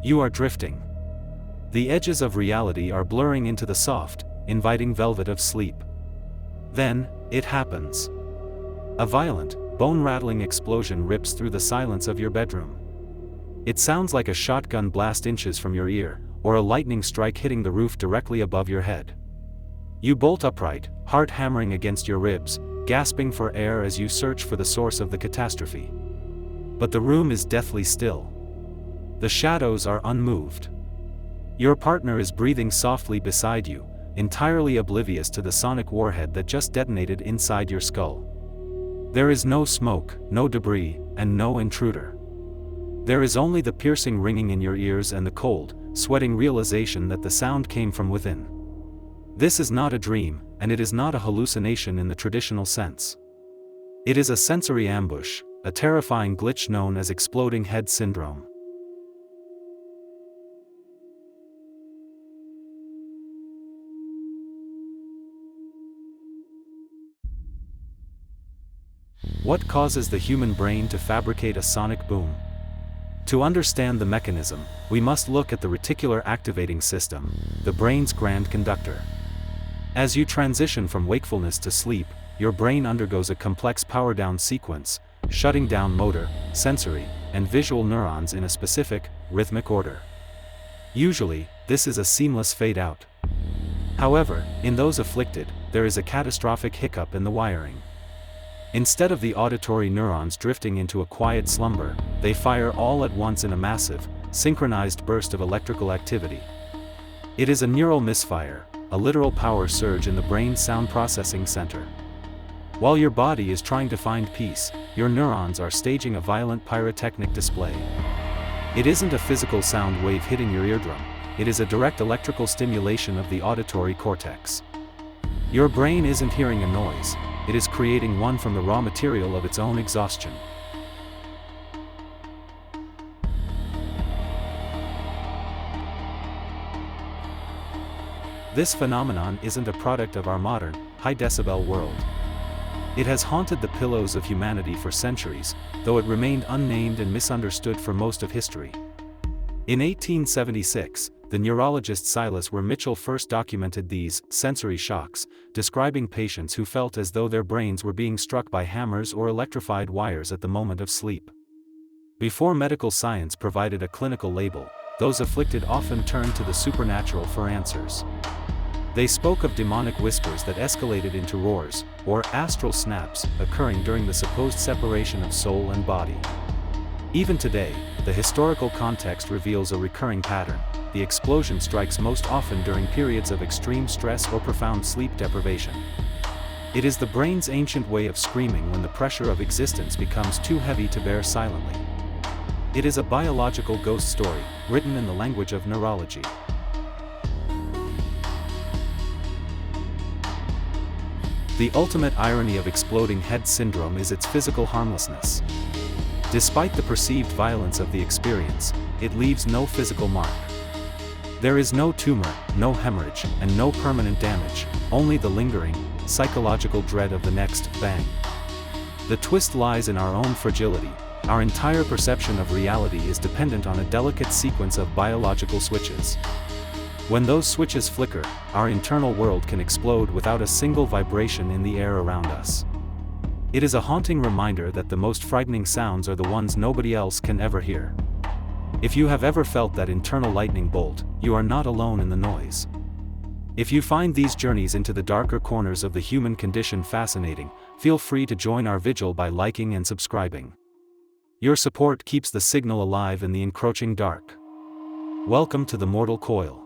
You are drifting. The edges of reality are blurring into the soft, inviting velvet of sleep. Then, it happens. A violent, bone-rattling explosion rips through the silence of your bedroom. It sounds like a shotgun blast inches from your ear, or a lightning strike hitting the roof directly above your head. You bolt upright, heart hammering against your ribs, gasping for air as you search for the source of the catastrophe. But the room is deathly still. The shadows are unmoved. Your partner is breathing softly beside you, entirely oblivious to the sonic warhead that just detonated inside your skull. There is no smoke, no debris, and no intruder. There is only the piercing ringing in your ears and the cold, sweating realization that the sound came from within. This is not a dream, and it is not a hallucination in the traditional sense. It is a sensory ambush, a terrifying glitch known as exploding head syndrome. What causes the human brain to fabricate a sonic boom? To understand the mechanism, we must look at the reticular activating system, the brain's grand conductor. As you transition from wakefulness to sleep, your brain undergoes a complex power-down sequence, shutting down motor, sensory, and visual neurons in a specific, rhythmic order. Usually, this is a seamless fade-out. However, in those afflicted, there is a catastrophic hiccup in the wiring. Instead of the auditory neurons drifting into a quiet slumber, they fire all at once in a massive, synchronized burst of electrical activity. It is a neural misfire, a literal power surge in the brain's sound processing center. While your body is trying to find peace, your neurons are staging a violent pyrotechnic display. It isn't a physical sound wave hitting your eardrum, it is a direct electrical stimulation of the auditory cortex. Your brain isn't hearing a noise, it is creating one from the raw material of its own exhaustion. This phenomenon isn't a product of our modern, high-decibel world. It has haunted the pillows of humanity for centuries, though it remained unnamed and misunderstood for most of history. In 1876, the neurologist Silas Were Mitchell first documented these sensory shocks, describing patients who felt as though their brains were being struck by hammers or electrified wires at the moment of sleep. Before medical science provided a clinical label, those afflicted often turned to the supernatural for answers. They spoke of demonic whispers that escalated into roars, or astral snaps, occurring during the supposed separation of soul and body. Even today, the historical context reveals a recurring pattern. The explosion strikes most often during periods of extreme stress or profound sleep deprivation. It is the brain's ancient way of screaming when the pressure of existence becomes too heavy to bear silently. It is a biological ghost story, written in the language of neurology. The ultimate irony of exploding head syndrome is its physical harmlessness. Despite the perceived violence of the experience, it leaves no physical mark. There is no tumor, no hemorrhage, and no permanent damage, only the lingering, psychological dread of the next bang. The twist lies in our own fragility. Our entire perception of reality is dependent on a delicate sequence of biological switches. When those switches flicker, our internal world can explode without a single vibration in the air around us. It is a haunting reminder that the most frightening sounds are the ones nobody else can ever hear. If you have ever felt that internal lightning bolt, you are not alone in the noise. If you find these journeys into the darker corners of the human condition fascinating, feel free to join our vigil by liking and subscribing. Your support keeps the signal alive in the encroaching dark. Welcome to the Mortal Coil.